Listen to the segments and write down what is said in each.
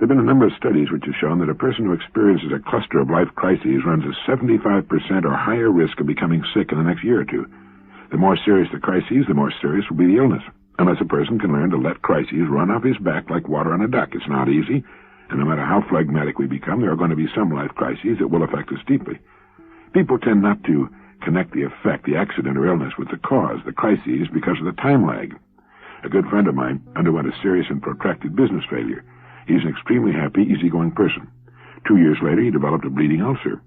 There have been a number of studies which have shown that a person who experiences a cluster of life crises runs a 75% or higher risk of becoming sick in the next year or two. The more serious the crises, the more serious will be the illness, unless a person can learn to let crises run off his back like water on a duck. It's not easy, and no matter how phlegmatic we become, there are going to be some life crises that will affect us deeply. People tend not to connect the effect, the accident or illness, with the cause, the crises, because of the time lag. A good friend of mine underwent a serious and protracted business failure. He's an extremely happy, easygoing person. 2 years later, he developed a bleeding ulcer.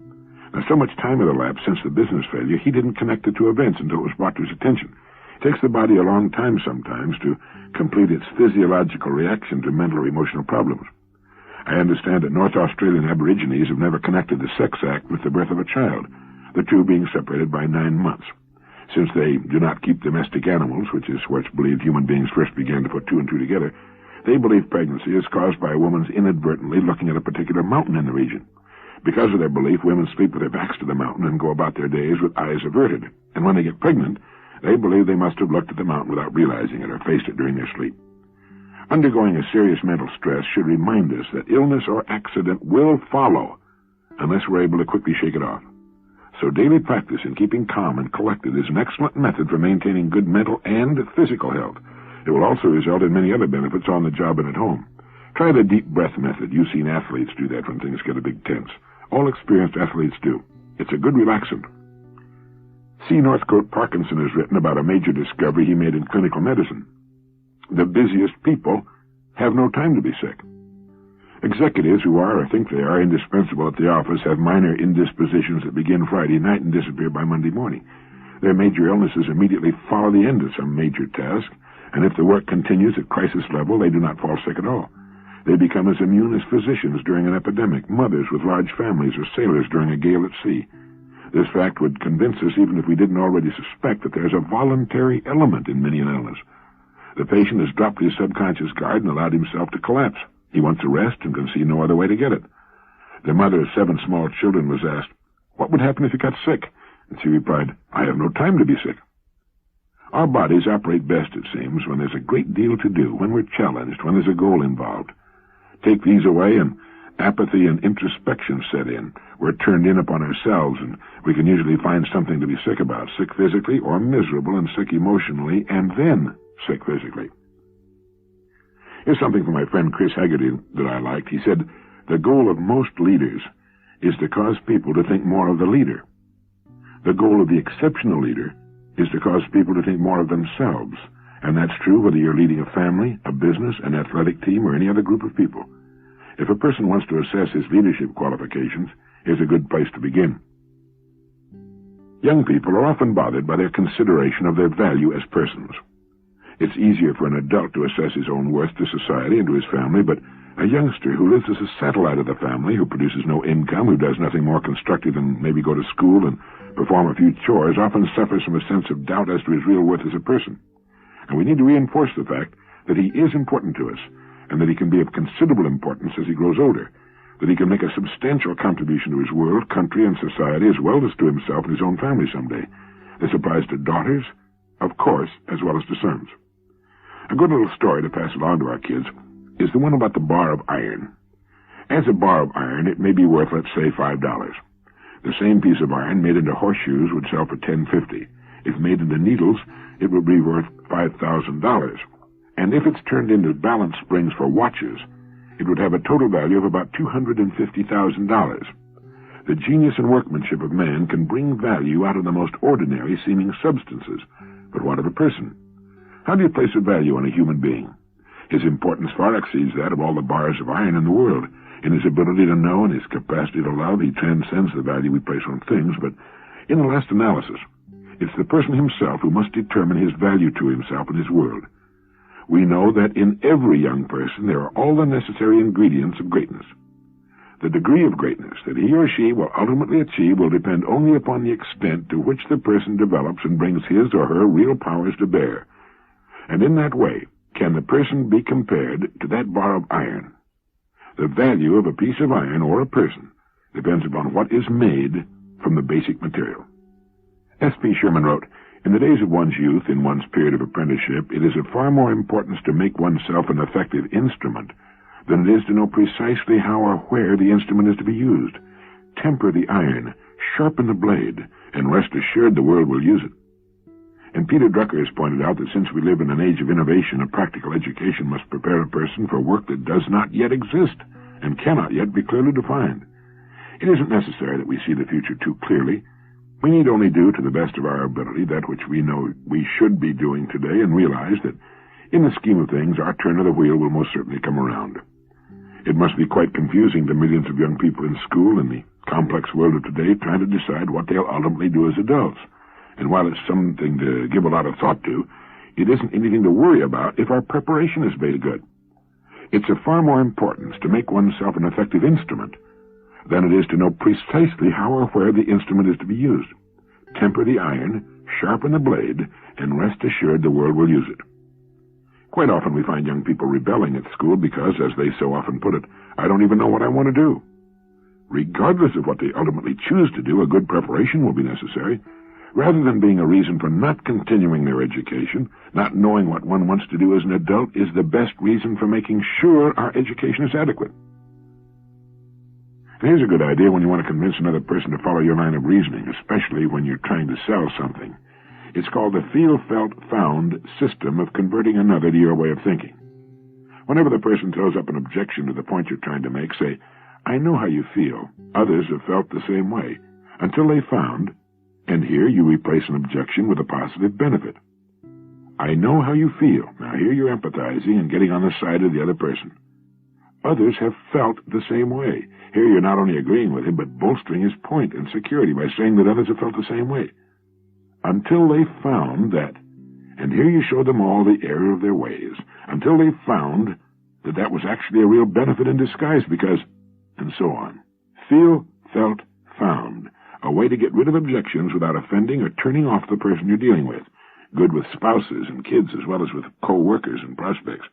Now, so much time had elapsed since the business failure, he didn't connect the two events until it was brought to his attention. It takes the body a long time sometimes to complete its physiological reaction to mental or emotional problems. I understand that North Australian Aborigines have never connected the sex act with the birth of a child, the two being separated by 9 months. Since they do not keep domestic animals, which is where it's believed human beings first began to put two and two together, they believe pregnancy is caused by a woman's inadvertently looking at a particular mountain in the region. Because of their belief, women sleep with their backs to the mountain and go about their days with eyes averted. And when they get pregnant, they believe they must have looked at the mountain without realizing it or faced it during their sleep. Undergoing a serious mental stress should remind us that illness or accident will follow unless we're able to quickly shake it off. So daily practice in keeping calm and collected is an excellent method for maintaining good mental and physical health. It will also result in many other benefits on the job and at home. Try the deep breath method. You've seen athletes do that when things get a big tense. All experienced athletes do. It's a good relaxant. C. Northcote Parkinson has written about a major discovery he made in clinical medicine. The busiest people have no time to be sick. Executives who are, or think they are, indispensable at the office have minor indispositions that begin Friday night and disappear by Monday morning. Their major illnesses immediately follow the end of some major task, and if the work continues at crisis level, they do not fall sick at all. They become as immune as physicians during an epidemic, mothers with large families, or sailors during a gale at sea. This fact would convince us, even if we didn't already suspect, that there's a voluntary element in many an illness. The patient has dropped his subconscious guard and allowed himself to collapse. He wants a rest and can see no other way to get it. The mother of 7 small children was asked, "What would happen if you got sick?" And she replied, "I have no time to be sick." Our bodies operate best, it seems, when there's a great deal to do, when we're challenged, when there's a goal involved. Take these away and apathy and introspection set in. We're turned in upon ourselves, and we can usually find something to be sick about, sick physically or miserable and sick emotionally, and then sick physically. Here's something from my friend Chris Haggerty that I liked. He said, "The goal of most leaders is to cause people to think more of the leader. The goal of the exceptional leader is to cause people to think more of themselves. And that's true whether you're leading a family, a business, an athletic team, or any other group of people. If a person wants to assess his leadership qualifications, here's a good place to begin." Young people are often bothered by their consideration of their value as persons. It's easier for an adult to assess his own worth to society and to his family, but a youngster who lives as a satellite of the family, who produces no income, who does nothing more constructive than maybe go to school and perform a few chores, often suffers from a sense of doubt as to his real worth as a person. And we need to reinforce the fact that he is important to us, and that he can be of considerable importance as he grows older, that he can make a substantial contribution to his world, country, and society, as well as to himself and his own family someday. This applies to daughters, of course, as well as to sons. A good little story to pass along to our kids is the one about the bar of iron. As a bar of iron, it may be worth, let's say, $5. The same piece of iron made into horseshoes would sell for $10.50. If made into needles, it would be worth $5,000. And if it's turned into balance springs for watches, it would have a total value of about $250,000. The genius and workmanship of man can bring value out of the most ordinary seeming substances. But what of a person? How do you place a value on a human being? His importance far exceeds that of all the bars of iron in the world. In his ability to know and his capacity to love, he transcends the value we place on things, but in the last analysis, it's the person himself who must determine his value to himself and his world. We know that in every young person there are all the necessary ingredients of greatness. The degree of greatness that he or she will ultimately achieve will depend only upon the extent to which the person develops and brings his or her real powers to bear. And in that way, can the person be compared to that bar of iron? The value of a piece of iron or a person depends upon what is made from the basic material. S.P. Sherman wrote, "In the days of one's youth, in one's period of apprenticeship, it is of far more importance to make oneself an effective instrument than it is to know precisely how or where the instrument is to be used. Temper the iron, sharpen the blade, and rest assured the world will use it. And Peter Drucker has pointed out that since we live in an age of innovation, a practical education must prepare a person for work that does not yet exist and cannot yet be clearly defined. It isn't necessary that we see the future too clearly. We need only do, to the best of our ability, that which we know we should be doing today, and realize that, in the scheme of things, our turn of the wheel will most certainly come around. It must be quite confusing to millions of young people in school in the complex world of today trying to decide what they'll ultimately do as adults. And while it's something to give a lot of thought to, it isn't anything to worry about if our preparation is made good. It's of far more importance to make oneself an effective instrument than it is to know precisely how or where the instrument is to be used. Temper the iron, sharpen the blade, and rest assured the world will use it. Quite often we find young people rebelling at school because, as they so often put it, I don't even know what I want to do. Regardless of what they ultimately choose to do, a good preparation will be necessary. Rather than being a reason for not continuing their education, not knowing what one wants to do as an adult is the best reason for making sure our education is adequate. And here's a good idea when you want to convince another person to follow your line of reasoning, especially when you're trying to sell something. It's called the feel, felt, found system of converting another to your way of thinking. Whenever the person throws up an objection to the point you're trying to make, say, I know how you feel. Others have felt the same way, until they found. And here you replace an objection with a positive benefit. I know how you feel. Now here you're empathizing and getting on the side of the other person. Others have felt the same way. Here you're not only agreeing with him, but bolstering his point and security by saying that others have felt the same way. Until they found that, and here you show them all the error of their ways, until they found that that was actually a real benefit in disguise because, and so on. Feel, felt, found. A way to get rid of objections without offending or turning off the person you're dealing with. Good with spouses and kids as well as with co-workers and prospects.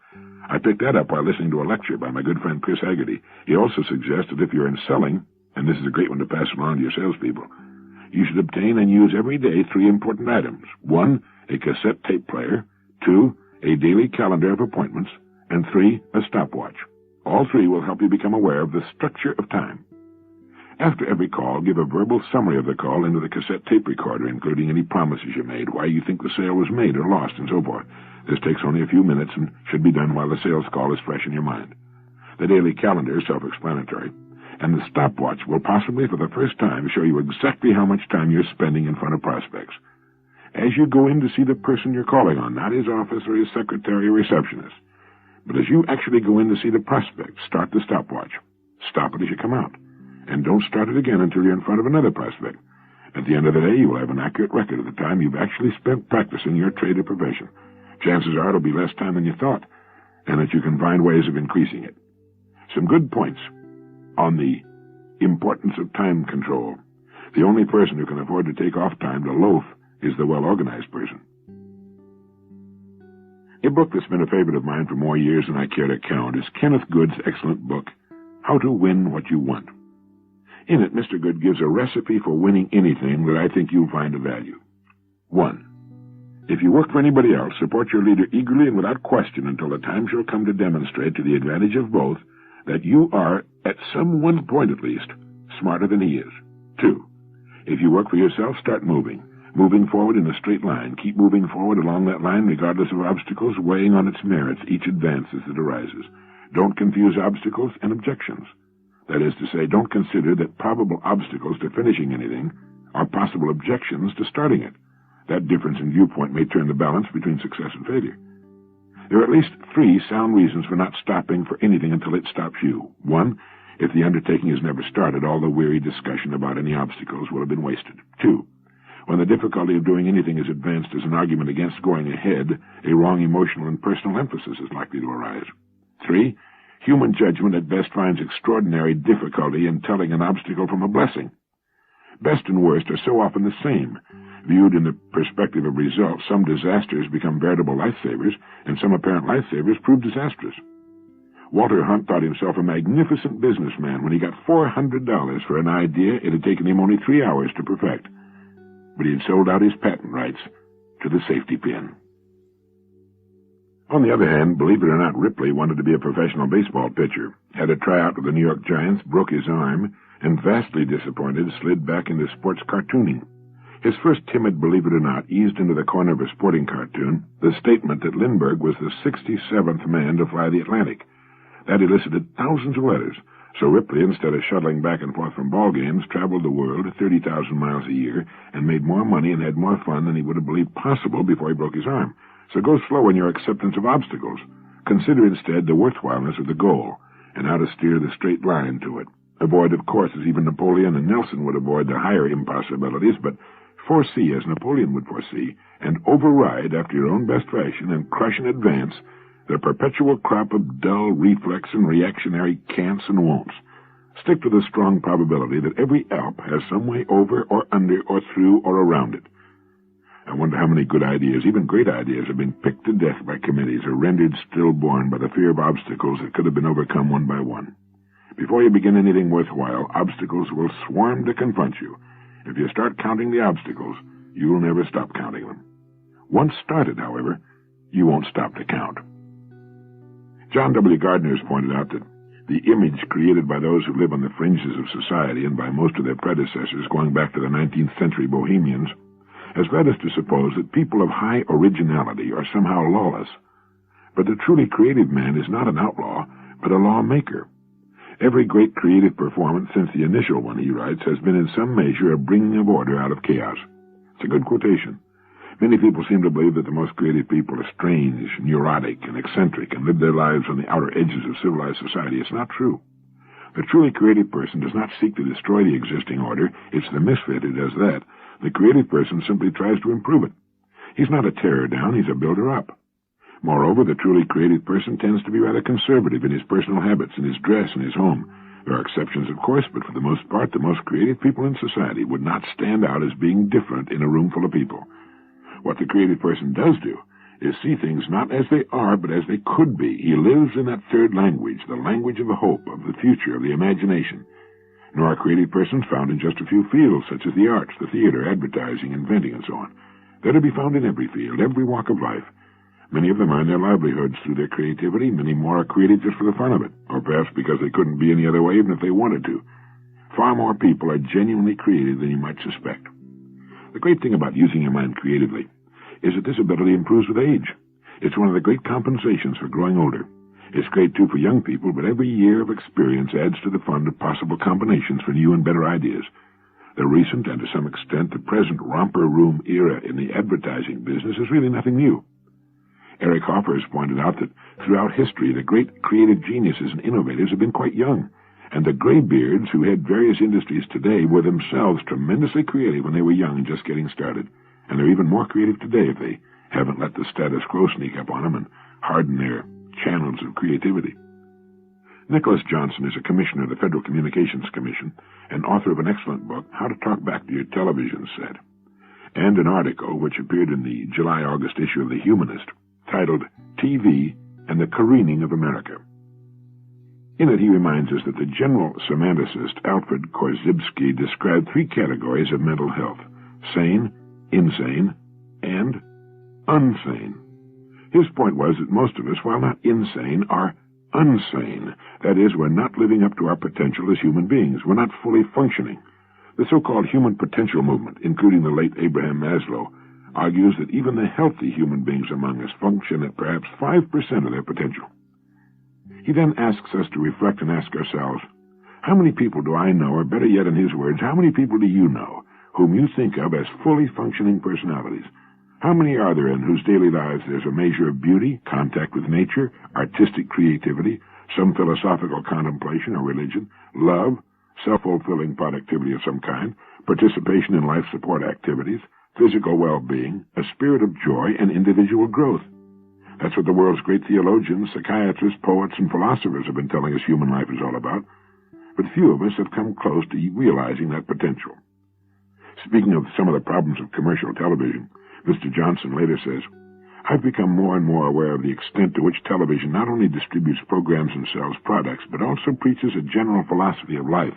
I picked that up while listening to a lecture by my good friend Chris Haggerty. He also suggests that if you're in selling, and this is a great one to pass along to your salespeople, you should obtain and use every day 3 important items. 1, a cassette tape player. 2, a daily calendar of appointments. And 3, a stopwatch. All 3 will help you become aware of the structure of time. After every call, give a verbal summary of the call into the cassette tape recorder, including any promises you made, why you think the sale was made or lost, and so forth. This takes only a few minutes and should be done while the sales call is fresh in your mind. The daily calendar is self-explanatory, and the stopwatch will possibly for the first time show you exactly how much time you're spending in front of prospects. As you go in to see the person you're calling on, not his office or his secretary or receptionist, but as you actually go in to see the prospect, start the stopwatch. Stop it as you come out. And don't start it again until you're in front of another prospect. At the end of the day, you will have an accurate record of the time you've actually spent practicing your trade or profession. Chances are it'll be less time than you thought, and that you can find ways of increasing it. Some good points on the importance of time control. The only person who can afford to take off time to loaf is the well-organized person. A book that's been a favorite of mine for more years than I care to count is Kenneth Good's excellent book, How to Win What You Want. In it, Mr. Good gives a recipe for winning anything that I think you'll find of value. 1. If you work for anybody else, support your leader eagerly and without question until the time shall come to demonstrate to the advantage of both that you are, at some one point at least, smarter than he is. 2. If you work for yourself, start moving. Moving forward in a straight line. Keep moving forward along that line regardless of obstacles, weighing on its merits each advance as it arises. Don't confuse obstacles and objections. That is to say, don't consider that probable obstacles to finishing anything are possible objections to starting it. That difference in viewpoint may turn the balance between success and failure. There are at least 3 sound reasons for not stopping for anything until it stops you. 1, if the undertaking is never started, all the weary discussion about any obstacles will have been wasted. 2, when the difficulty of doing anything is advanced as an argument against going ahead, a wrong emotional and personal emphasis is likely to arise. 3, human judgment at best finds extraordinary difficulty in telling an obstacle from a blessing. Best and worst are so often the same. Viewed in the perspective of results, some disasters become veritable lifesavers, and some apparent lifesavers prove disastrous. Walter Hunt thought himself a magnificent businessman when he got $400 for an idea it had taken him only 3 hours to perfect. But he had sold out his patent rights to the safety pin. On the other hand, believe it or not, Ripley wanted to be a professional baseball pitcher, had a tryout with the New York Giants, broke his arm, and vastly disappointed, slid back into sports cartooning. His first timid believe it or not eased into the corner of a sporting cartoon the statement that Lindbergh was the 67th man to fly the Atlantic. That elicited thousands of letters, so Ripley, instead of shuttling back and forth from ball games, traveled the world 30,000 miles a year and made more money and had more fun than he would have believed possible before he broke his arm. So go slow in your acceptance of obstacles. Consider instead the worthwhileness of the goal and how to steer the straight line to it. Avoid, of course, as even Napoleon and Nelson would avoid the higher impossibilities, but foresee as Napoleon would foresee, and override after your own best fashion and crush in advance the perpetual crop of dull reflex and reactionary can'ts and won'ts. Stick to the strong probability that every Alp has some way over or under or through or around it. I wonder how many good ideas, even great ideas, have been picked to death by committees or rendered stillborn by the fear of obstacles that could have been overcome one by one. Before you begin anything worthwhile, obstacles will swarm to confront you. If you start counting the obstacles, you will never stop counting them. Once started, however, you won't stop to count. John W. Gardner has pointed out that the image created by those who live on the fringes of society and by most of their predecessors going back to the 19th century bohemians has led us to suppose that people of high originality are somehow lawless. But the truly creative man is not an outlaw, but a lawmaker. Every great creative performance since the initial one, he writes, has been in some measure a bringing of order out of chaos. It's a good quotation. Many people seem to believe that the most creative people are strange, neurotic, and eccentric, and live their lives on the outer edges of civilized society. It's not true. The truly creative person does not seek to destroy the existing order. It's the misfit who does that. The creative person simply tries to improve it. He's not a tearer down, he's a builder up. Moreover, the truly creative person tends to be rather conservative in his personal habits, in his dress, in his home. There are exceptions, of course, but for the most part, the most creative people in society would not stand out as being different in a room full of people. What the creative person does do is see things not as they are, but as they could be. He lives in that third language, the language of the hope, of the future, of the imagination. Nor are creative persons found in just a few fields, such as the arts, the theater, advertising, inventing, and so on. They're to be found in every field, every walk of life. Many of them earn their livelihoods through their creativity. Many more are creative just for the fun of it, or perhaps because they couldn't be any other way even if they wanted to. Far more people are genuinely creative than you might suspect. The great thing about using your mind creatively is that this ability improves with age. It's one of the great compensations for growing older. It's great, too, for young people, but every year of experience adds to the fund of possible combinations for new and better ideas. The recent, and to some extent the present, romper room era in the advertising business is really nothing new. Eric Hoffer has pointed out that throughout history the great creative geniuses and innovators have been quite young, and the graybeards who head various industries today were themselves tremendously creative when they were young and just getting started, and they're even more creative today if they haven't let the status quo sneak up on them and harden their channels of creativity. Nicholas Johnson is a commissioner of the Federal Communications Commission and author of an excellent book, How to Talk Back to Your Television Set, and an article which appeared in the July-August issue of The Humanist, titled TV and the Careening of America. In it, he reminds us that the general semanticist Alfred Korzybski described three categories of mental health: sane, insane, and unsane. His point was that most of us, while not insane, are unsane. That is, we're not living up to our potential as human beings. We're not fully functioning. The so-called human potential movement, including the late Abraham Maslow, argues that even the healthy human beings among us function at perhaps 5% of their potential. He then asks us to reflect and ask ourselves, how many people do I know, or better yet in his words, how many people do you know whom you think of as fully functioning personalities? How many are there in whose daily lives there's a measure of beauty, contact with nature, artistic creativity, some philosophical contemplation or religion, love, self-fulfilling productivity of some kind, participation in life support activities, physical well-being, a spirit of joy, and individual growth? That's what the world's great theologians, psychiatrists, poets, and philosophers have been telling us human life is all about. But few of us have come close to realizing that potential. Speaking of some of the problems of commercial television, Mr. Johnson later says, I've become more and more aware of the extent to which television not only distributes programs and sells products, but also preaches a general philosophy of life.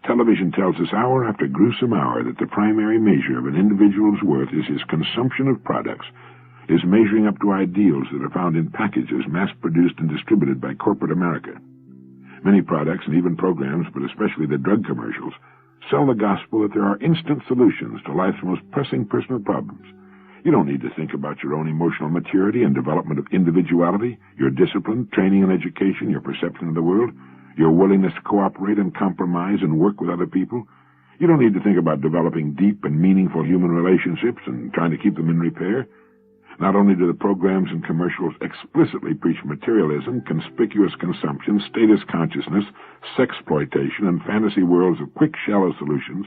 Television tells us hour after gruesome hour that the primary measure of an individual's worth is his consumption of products. is measuring up to ideals that are found in packages mass-produced and distributed by corporate America. Many products and even programs, but especially the drug commercials, sell the gospel that there are instant solutions to life's most pressing personal problems. You don't need to think about your own emotional maturity and development of individuality, your discipline, training and education, your perception of the world, your willingness to cooperate and compromise and work with other people. You don't need to think about developing deep and meaningful human relationships and trying to keep them in repair. Not only do the programs and commercials explicitly preach materialism, conspicuous consumption, status consciousness, sexploitation, and fantasy worlds of quick, shallow solutions,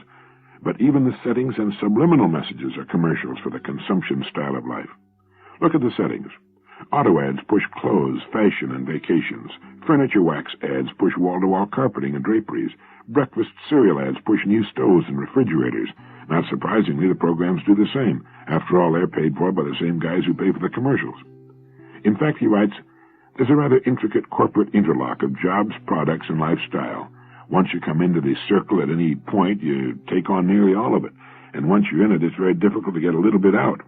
but even the settings and subliminal messages are commercials for the consumption style of life. Look at the settings. Auto ads push clothes, fashion, and vacations. Furniture wax ads push wall-to-wall carpeting and draperies. Breakfast cereal ads push new stoves and refrigerators. Not surprisingly, the programs do the same. After all, they're paid for by the same guys who pay for the commercials. In fact, he writes, there's a rather intricate corporate interlock of jobs, products, and lifestyle. Once you come into the circle at any point, you take on nearly all of it. And once you're in it, it's very difficult to get a little bit out.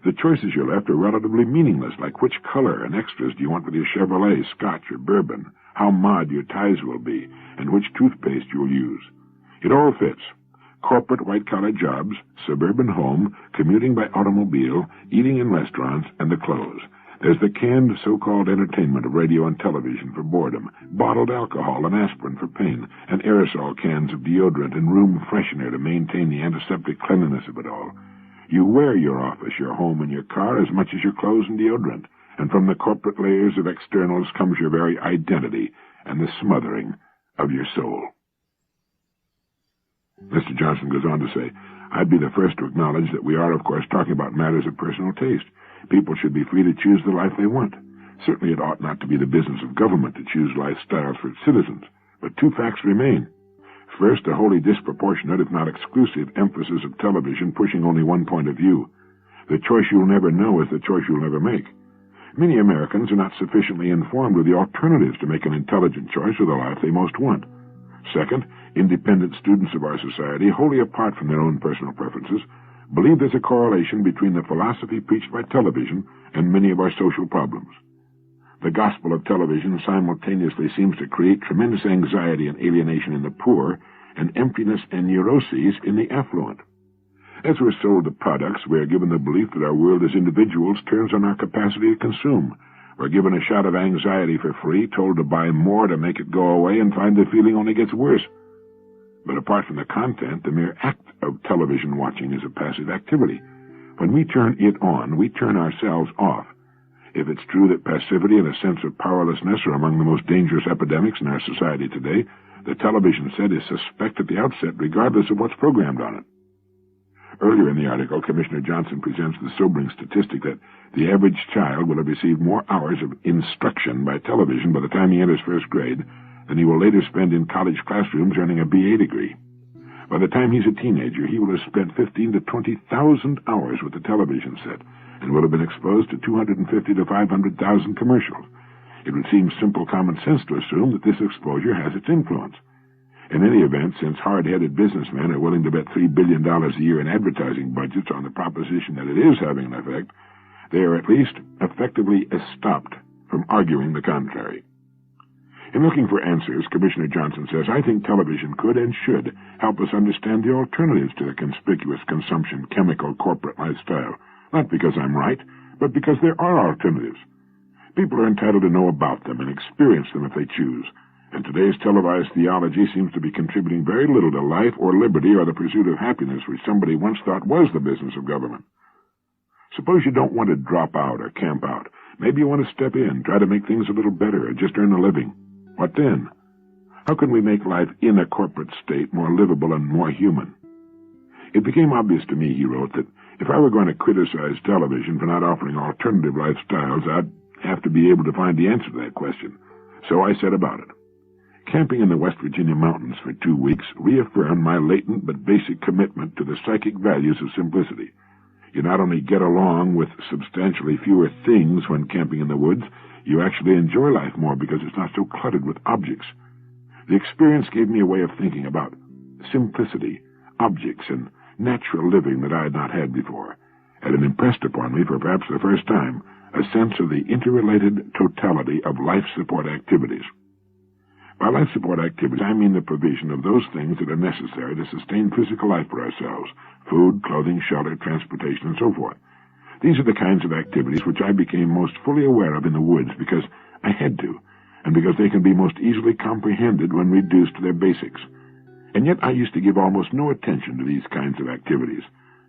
The choices you're left are relatively meaningless, like which color and extras do you want with your Chevrolet, Scotch, or Bourbon, how mod your ties will be, and which toothpaste you'll use. It all fits. Corporate white-collar jobs, suburban home, commuting by automobile, eating in restaurants, and the clothes. There's the canned so-called entertainment of radio and television for boredom, bottled alcohol and aspirin for pain, and aerosol cans of deodorant and room freshener to maintain the antiseptic cleanliness of it all. You wear your office, your home, and your car as much as your clothes and deodorant, and from the corporate layers of externals comes your very identity and the smothering of your soul. Mr. Johnson goes on to say, I'd be the first to acknowledge that we are, of course, talking about matters of personal taste. People should be free to choose the life they want. Certainly it ought not to be the business of government to choose lifestyles for its citizens. But two facts remain. First, a wholly disproportionate, if not exclusive, emphasis of television pushing only one point of view. The choice you'll never know is the choice you'll never make. Many Americans are not sufficiently informed of the alternatives to make an intelligent choice of the life they most want. Second, independent students of our society, wholly apart from their own personal preferences, believe there's a correlation between the philosophy preached by television and many of our social problems. The gospel of television simultaneously seems to create tremendous anxiety and alienation in the poor and emptiness and neuroses in the affluent. As we're sold the products, we are given the belief that our world as individuals turns on our capacity to consume. We're given a shot of anxiety for free, told to buy more to make it go away, and find the feeling only gets worse. But apart from the content, the mere act of television watching is a passive activity. When we turn it on, we turn ourselves off. If it's true that passivity and a sense of powerlessness are among the most dangerous epidemics in our society today, the television set is suspect at the outset, regardless of what's programmed on it. Earlier in the article, Commissioner Johnson presents the sobering statistic that the average child will have received more hours of instruction by television by the time he enters first grade than he will later spend in college classrooms earning a BA degree. By the time he's a teenager, he will have spent 15,000 to 20,000 hours with the television set and will have been exposed to 250,000 to 500,000 commercials. It would seem simple common sense to assume that this exposure has its influence. In any event, since hard-headed businessmen are willing to bet $3 billion a year in advertising budgets on the proposition that it is having an effect, they are at least effectively stopped from arguing the contrary. In looking for answers, Commissioner Johnson says, I think television could and should help us understand the alternatives to the conspicuous consumption chemical corporate lifestyle. Not because I'm right, but because there are alternatives. People are entitled to know about them and experience them if they choose. And today's televised theology seems to be contributing very little to life or liberty or the pursuit of happiness, which somebody once thought was the business of government. Suppose you don't want to drop out or camp out. Maybe you want to step in, try to make things a little better, or just earn a living. What then? How can we make life in a corporate state more livable and more human? It became obvious to me, he wrote, that if I were going to criticize television for not offering alternative lifestyles, I'd have to be able to find the answer to that question. So I set about it. Camping in the West Virginia mountains for 2 weeks reaffirmed my latent but basic commitment to the psychic values of simplicity. You not only get along with substantially fewer things when camping in the woods, you actually enjoy life more because it's not so cluttered with objects. The experience gave me a way of thinking about simplicity, objects, and natural living that I had not had before. had impressed upon me for perhaps the first time a sense of the interrelated totality of life support activities. By life support activities, I mean the provision of those things that are necessary to sustain physical life for ourselves: food, clothing, shelter, transportation, and so forth. These are the kinds of activities which I became most fully aware of in the woods because I had to, and because they can be most easily comprehended when reduced to their basics. And yet I used to give almost no attention to these kinds of activities.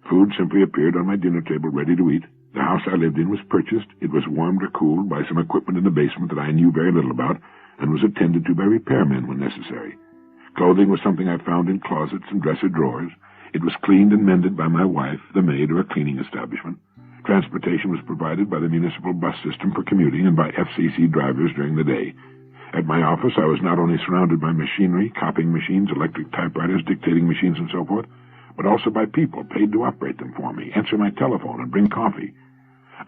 Food simply appeared on my dinner table ready to eat. The house I lived in was purchased. It was warmed or cooled by some equipment in the basement that I knew very little about, and was attended to by repairmen when necessary. Clothing was something I found in closets and dresser drawers. It was cleaned and mended by my wife, the maid, or a cleaning establishment. Transportation was provided by the municipal bus system for commuting and by FCC drivers during the day. At my office, I was not only surrounded by machinery, copying machines, electric typewriters, dictating machines, and so forth, but also by people paid to operate them for me, answer my telephone, and bring coffee.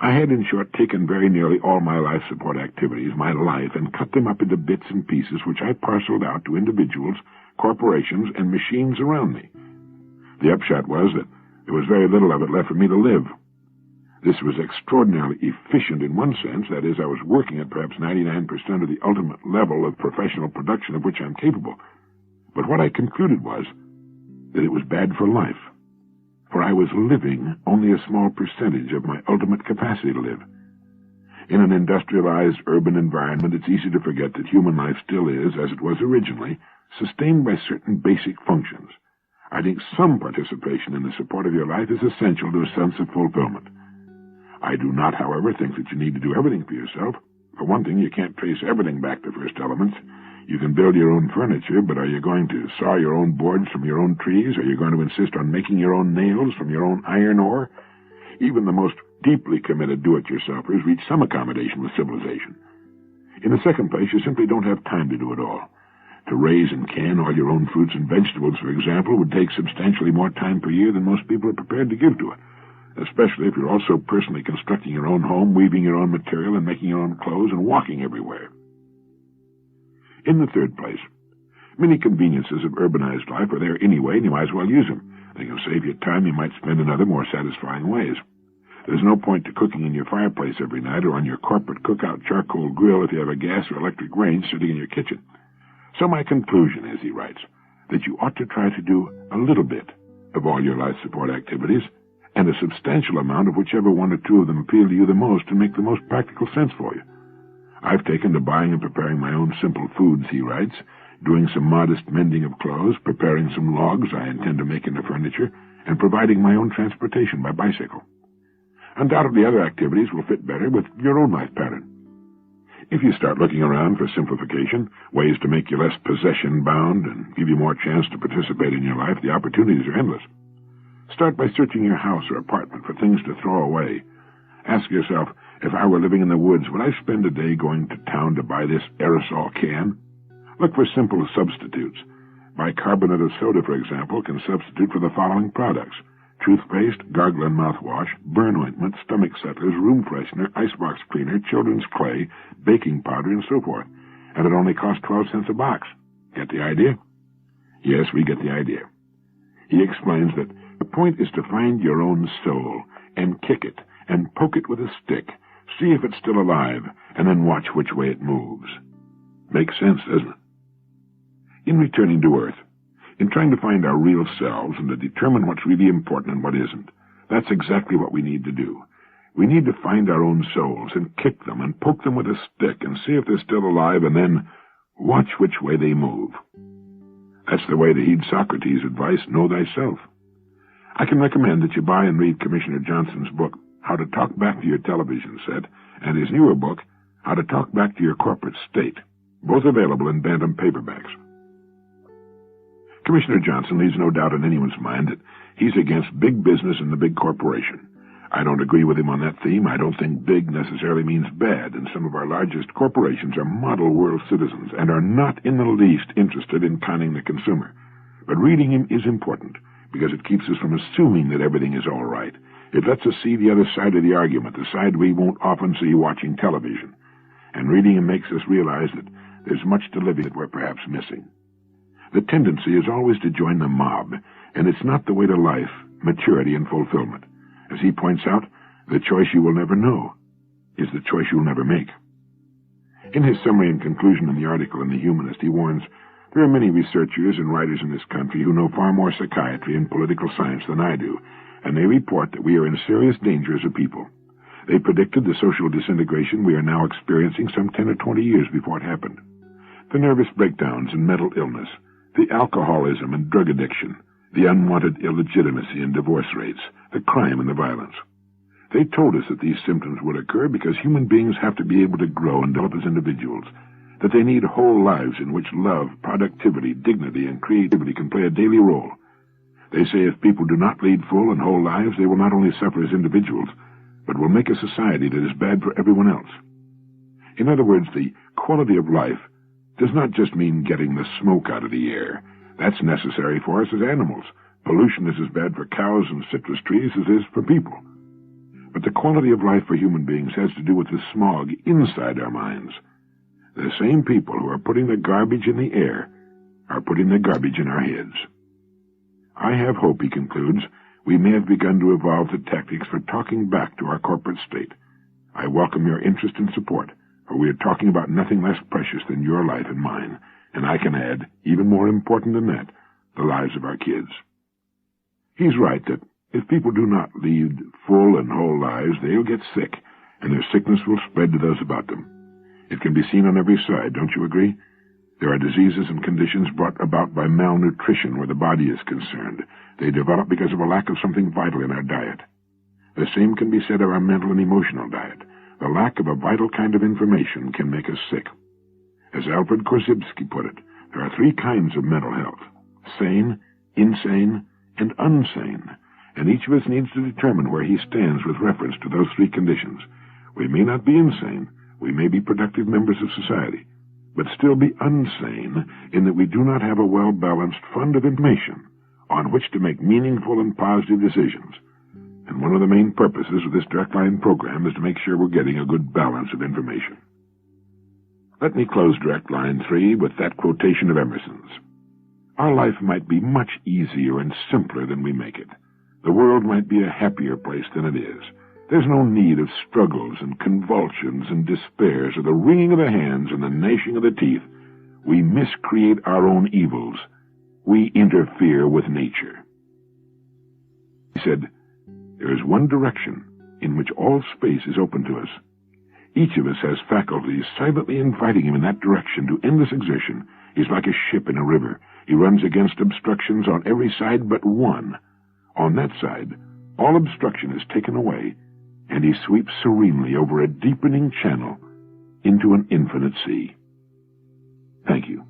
I had, in short, taken very nearly all my life support activities, my life, and cut them up into bits and pieces which I parceled out to individuals, corporations, and machines around me. The upshot was that there was very little of it left for me to live. This was extraordinarily efficient in one sense, that is, I was working at perhaps 99% of the ultimate level of professional production of which I'm capable. But what I concluded was that it was bad for life, for I was living only a small percentage of my ultimate capacity to live. In an industrialized urban environment, it's easy to forget that human life still is, as it was originally, sustained by certain basic functions. I think some participation in the support of your life is essential to a sense of fulfillment. I do not, however, think that you need to do everything for yourself. For one thing, you can't trace everything back to first elements. You can build your own furniture, but are you going to saw your own boards from your own trees? Are you going to insist on making your own nails from your own iron ore? Even the most deeply committed do-it-yourselfers reach some accommodation with civilization. In the second place, you simply don't have time to do it all. To raise and can all your own fruits and vegetables, for example, would take substantially more time per year than most people are prepared to give to it, especially if you're also personally constructing your own home, weaving your own material, and making your own clothes, and walking everywhere. In the third place, many conveniences of urbanized life are there anyway, and you might as well use them. They can save you time you might spend in other, more satisfying ways. There's no point to cooking in your fireplace every night or on your corporate cookout charcoal grill if you have a gas or electric range sitting in your kitchen. So my conclusion is, he writes, that you ought to try to do a little bit of all your life support activities, and a substantial amount of whichever one or two of them appeal to you the most and make the most practical sense for you. I've taken to buying and preparing my own simple foods, he writes, doing some modest mending of clothes, preparing some logs I intend to make into furniture, and providing my own transportation by bicycle. Undoubtedly other activities will fit better with your own life pattern. If you start looking around for simplification, ways to make you less possession-bound and give you more chance to participate in your life, the opportunities are endless. Start by searching your house or apartment for things to throw away. Ask yourself, if I were living in the woods, would I spend a day going to town to buy this aerosol can? Look for simple substitutes. Bicarbonate of soda, for example, can substitute for the following products: toothpaste, gargle and mouthwash, burn ointment, stomach settlers, room freshener, icebox cleaner, children's clay, baking powder, and so forth. And it only costs 12 cents a box. Get the idea? Yes, we get the idea. He explains that the point is to find your own soul and kick it and poke it with a stick, see if it's still alive, and then watch which way it moves. Makes sense, doesn't it? In returning to Earth, in trying to find our real selves and to determine what's really important and what isn't, that's exactly what we need to do. We need to find our own souls and kick them and poke them with a stick and see if they're still alive, and then watch which way they move. That's the way to heed Socrates' advice, know thyself. I can recommend that you buy and read Commissioner Johnson's book, How to Talk Back to Your Television Set, and his newer book, How to Talk Back to Your Corporate State, both available in Bantam paperbacks. Commissioner Johnson leaves no doubt in anyone's mind that he's against big business and the big corporation. I don't agree with him on that theme. I don't think big necessarily means bad, and some of our largest corporations are model world citizens and are not in the least interested in conning the consumer. But reading him is important, because it keeps us from assuming that everything is all right. It lets us see the other side of the argument, the side we won't often see watching television. And reading him makes us realize that there's much to living that we're perhaps missing. The tendency is always to join the mob, and it's not the way to life, maturity, and fulfillment. As he points out, the choice you will never know is the choice you'll never make. In his summary and conclusion in the article in The Humanist, he warns, there are many researchers and writers in this country who know far more psychiatry and political science than I do, and they report that we are in serious danger as a people. They predicted the social disintegration we are now experiencing some 10 or 20 years before it happened. The nervous breakdowns and mental illness, the alcoholism and drug addiction, the unwanted illegitimacy and divorce rates, the crime and the violence. They told us that these symptoms would occur because human beings have to be able to grow and develop as individuals, that they need whole lives in which love, productivity, dignity, and creativity can play a daily role. They say if people do not lead full and whole lives, they will not only suffer as individuals, but will make a society that is bad for everyone else. In other words, the quality of life does not just mean getting the smoke out of the air. That's necessary for us as animals. Pollution is as bad for cows and citrus trees as it is for people. But the quality of life for human beings has to do with the smog inside our minds. The same people who are putting the garbage in the air are putting the garbage in our heads. I have hope, he concludes, we may have begun to evolve the tactics for talking back to our corporate state. I welcome your interest and support, for we are talking about nothing less precious than your life and mine, and I can add, even more important than that, the lives of our kids. He's right that if people do not lead full and whole lives, they'll get sick, and their sickness will spread to those about them. It can be seen on every side, don't you agree? There are diseases and conditions brought about by malnutrition where the body is concerned. They develop because of a lack of something vital in our diet. The same can be said of our mental and emotional diet. The lack of a vital kind of information can make us sick. As Alfred Korzybski put it, there are 3 kinds of mental health: sane, insane, and unsane, and each of us needs to determine where he stands with reference to those 3 conditions. We may not be insane, we may be productive members of society, but still be unsane in that we do not have a well-balanced fund of information on which to make meaningful and positive decisions. And one of the main purposes of this Direct Line program is to make sure we're getting a good balance of information. Let me close Direct Line 3 with that quotation of Emerson's. Our life might be much easier and simpler than we make it. The world might be a happier place than it is. There's no need of struggles and convulsions and despairs or the wringing of the hands and the gnashing of the teeth. We miscreate our own evils. We interfere with nature. He said, there is one direction in which all space is open to us. Each of us has faculties silently inviting him in that direction to endless exertion. He's like a ship in a river. He runs against obstructions on every side but one. On that side, all obstruction is taken away, and he sweeps serenely over a deepening channel into an infinite sea. Thank you.